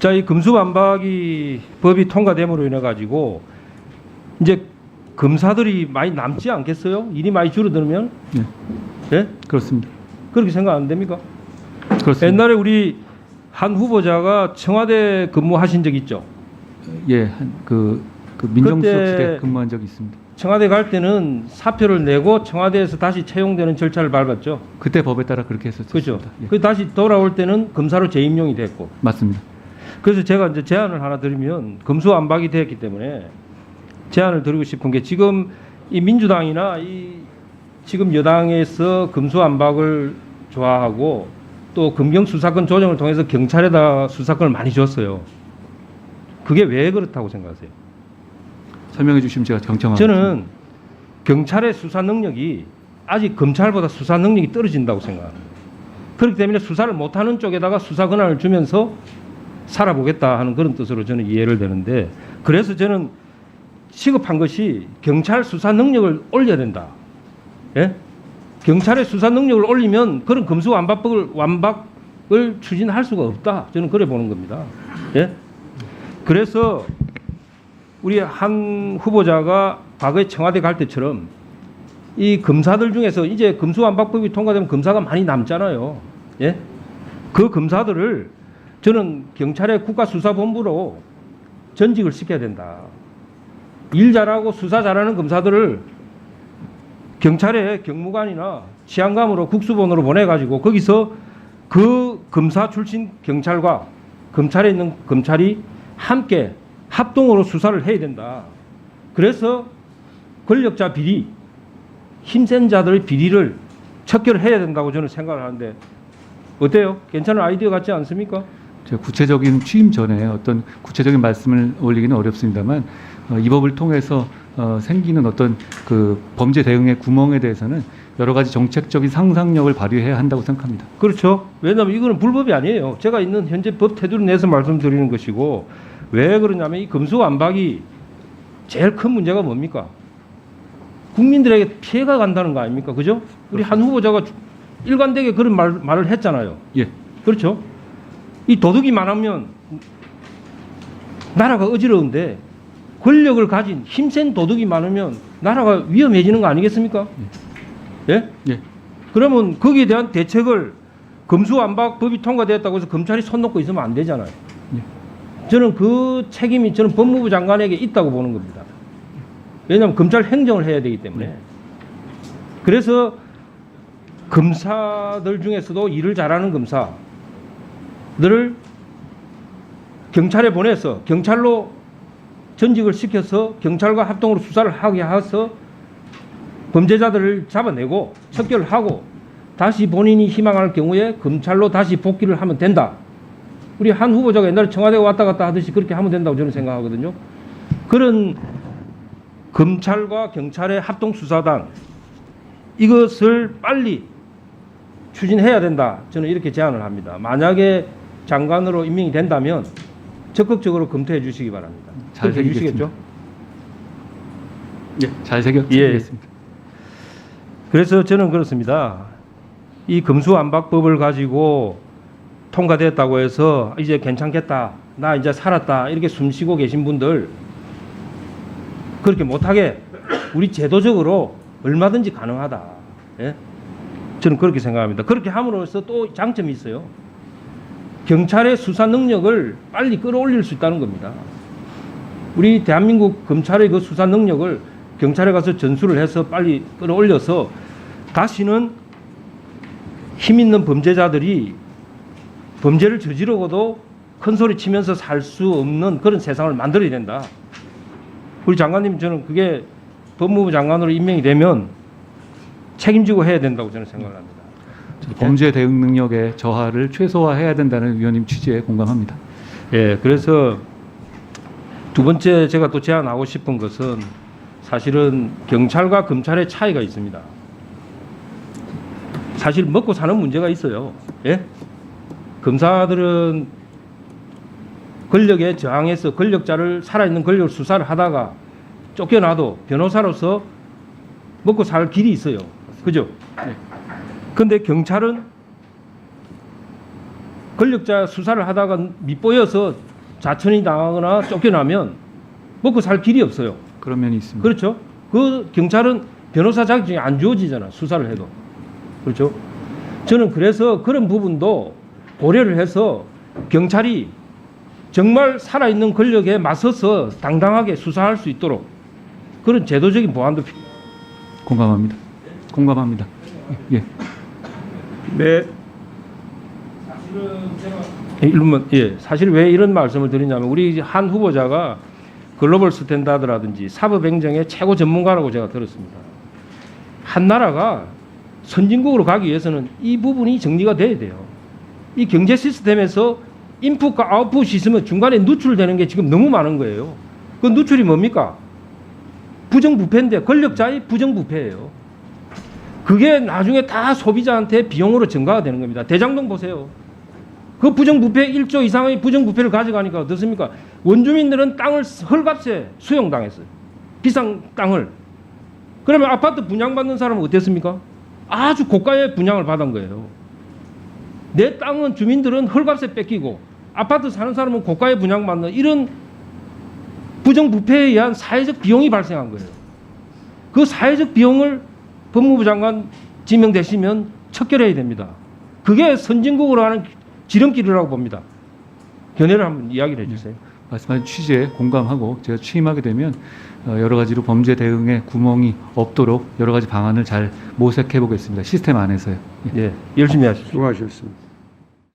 자, 이 금수완박이 법이 통과됨으로 인해 가지고 이제 검사들이 많이 남지 않겠어요? 일이 많이 줄어들면? 네. 예? 그렇습니다. 그렇게 생각 안 됩니까? 그렇습니다. 옛날에 우리 한 후보자가 청와대 근무하신 적 있죠? 예, 그 민정수석실에 그때 근무한 적이 있습니다. 청와대 갈 때는 사표를 내고 청와대에서 다시 채용되는 절차를 밟았죠. 그때 법에 따라 그렇게 했었습니다. 그렇죠. 예. 그 다시 돌아올 때는 검사로 재임용이 됐고. 맞습니다. 그래서 제가 이제 제안을 하나 드리면 검수완박이 되었기 때문에 제안을 드리고 싶은 게 지금 이 민주당이나 이 지금 여당에서 검수완박을 좋아하고 또 검경 수사권 조정을 통해서 경찰에다 수사권을 많이 줬어요. 그게 왜 그렇다고 생각하세요? 설명해 주시면 제가 경청하겠습니다. 저는 경찰의 수사 능력이 아직 검찰보다 수사 능력이 떨어진다고 생각합니다. 그렇기 때문에 수사를 못하는 쪽에다가 수사 권한을 주면서 살아보겠다 하는 그런 뜻으로 저는 이해를 되는데, 그래서 저는 시급한 것이 경찰 수사 능력을 올려야 된다. 예? 경찰의 수사 능력을 올리면 그런 검수완박을 추진할 수가 없다. 저는 그래 보는 겁니다. 예? 그래서 우리 한 후보자가 과거에 청와대 갈 때처럼 이 검사들 중에서 이제 검수완박법이 통과되면 검사가 많이 남잖아요. 예? 그 검사들을 저는 경찰의 국가수사본부로 전직을 시켜야 된다. 일 잘하고 수사 잘하는 검사들을 경찰의 경무관이나 치안감으로 국수본으로 보내가지고 거기서 그 검사 출신 경찰과 검찰에 있는 검찰이 함께 합동으로 수사를 해야 된다. 그래서 권력자 비리, 힘센 자들의 비리를 척결해야 된다고 저는 생각을 하는데 어때요? 괜찮은 아이디어 같지 않습니까? 제가 구체적인 취임 전에 어떤 구체적인 말씀을 올리기는 어렵습니다만 이 법을 통해서 생기는 어떤 그 범죄 대응의 구멍에 대해서는 여러 가지 정책적인 상상력을 발휘해야 한다고 생각합니다. 그렇죠. 왜냐하면 이거는 불법이 아니에요. 제가 있는 현재 법 테두리 내에서 말씀드리는 것이고, 왜 그러냐면 이 검수완박이 제일 큰 문제가 뭡니까? 국민들에게 피해가 간다는 거 아닙니까? 그죠? 우리 한 후보자가 일관되게 그런 말을 했잖아요. 예. 그렇죠. 이 도둑이 많으면 나라가 어지러운데 권력을 가진 힘센 도둑이 많으면 나라가 위험해지는 거 아니겠습니까? 예? 예. 그러면 거기에 대한 대책을 검수완박법이 통과되었다고 해서 검찰이 손 놓고 있으면 안 되잖아요. 예. 저는 그 책임이 저는 법무부 장관에게 있다고 보는 겁니다. 왜냐하면 검찰 행정을 해야 되기 때문에. 그래서 검사들 중에서도 일을 잘하는 검사들을 경찰에 보내서 경찰로 전직을 시켜서 경찰과 합동으로 수사를 하게 해서 범죄자들을 잡아내고 척결을 하고 다시 본인이 희망할 경우에 검찰로 다시 복귀를 하면 된다. 우리 한 후보자가 옛날에 청와대 왔다 갔다 하듯이 그렇게 하면 된다고 저는 생각하거든요. 그런 검찰과 경찰의 합동수사단, 이것을 빨리 추진해야 된다. 저는 이렇게 제안을 합니다. 만약에 장관으로 임명이 된다면 적극적으로 검토해 주시기 바랍니다. 잘 새기시겠죠? 예, 잘 새겨드리겠습니다. 그래서 저는 그렇습니다. 이 검수완박법을 가지고 통과됐다고 해서 이제 괜찮겠다, 나 이제 살았다, 이렇게 숨쉬고 계신 분들 그렇게 못하게 우리 제도적으로 얼마든지 가능하다. 예? 저는 그렇게 생각합니다. 그렇게 함으로써 또 장점이 있어요. 경찰의 수사 능력을 빨리 끌어올릴 수 있다는 겁니다. 우리 대한민국 검찰의 그 수사 능력을 경찰에 가서 전수를 해서 빨리 끌어올려서 다시는 힘 있는 범죄자들이 범죄를 저지르고도 큰 소리 치면서 살 수 없는 그런 세상을 만들어야 된다. 우리 장관님, 저는 그게 법무부 장관으로 임명이 되면 책임지고 해야 된다고 저는 생각을 합니다. 범죄 대응 능력의 저하를 최소화해야 된다는 위원님 취지에 공감합니다. 예, 그래서 두 번째 제가 또 제안하고 싶은 것은 사실은 경찰과 검찰의 차이가 있습니다. 사실 먹고 사는 문제가 있어요. 예? 검사들은 권력에 저항해서 권력자를, 살아있는 권력을 수사를 하다가 쫓겨나도 변호사로서 먹고 살 길이 있어요. 그죠? 그런데 경찰은 권력자 수사를 하다가 밑보여서 자천이 당하거나 쫓겨나면 먹고 살 길이 없어요. 그런 면이 있습니다. 그렇죠? 그 경찰은 변호사 자격증이 안 주어지잖아. 수사를 해도. 그렇죠? 저는 그래서 그런 부분도 고려를 해서 경찰이 정말 살아있는 권력에 맞서서 당당하게 수사할 수 있도록 그런 제도적인 보완도 필요합니다. 공감합니다. 공감합니다. 예. 네. 사실은 제가 사실 왜 이런 말씀을 드리냐면 우리 한 후보자가 글로벌 스탠다드라든지 사법행정의 최고 전문가라고 제가 들었습니다. 한 나라가 선진국으로 가기 위해서는 이 부분이 정리가 돼야 돼요. 이 경제 시스템에서 인풋과 아웃풋이 있으면 중간에 누출되는 게 지금 너무 많은 거예요. 그 누출이 뭡니까? 부정부패인데 권력자의 부정부패예요. 그게 나중에 다 소비자한테 비용으로 증가가 되는 겁니다. 대장동 보세요. 그 부정부패 1조 이상의 부정부패를 가져가니까 어떻습니까? 원주민들은 땅을 헐값에 수용당했어요. 비싼 땅을. 그러면 아파트 분양받는 사람은 어땠습니까? 아주 고가의 분양을 받은 거예요. 내 땅은 주민들은 헐값에 뺏기고 아파트 사는 사람은 고가에 분양받는 이런 부정부패에 의한 사회적 비용이 발생한 거예요. 그 사회적 비용을 법무부 장관 지명되시면 척결해야 됩니다. 그게 선진국으로 하는 지름길이라고 봅니다. 견해를 한번 이야기를 해주세요. 말씀하신 취지에 공감하고 제가 취임하게 되면 여러 가지로 범죄 대응에 구멍이 없도록 여러 가지 방안을 잘 모색해 보겠습니다. 시스템 안에서요. 예, 열심히 하십시오. 수고하셨습니다.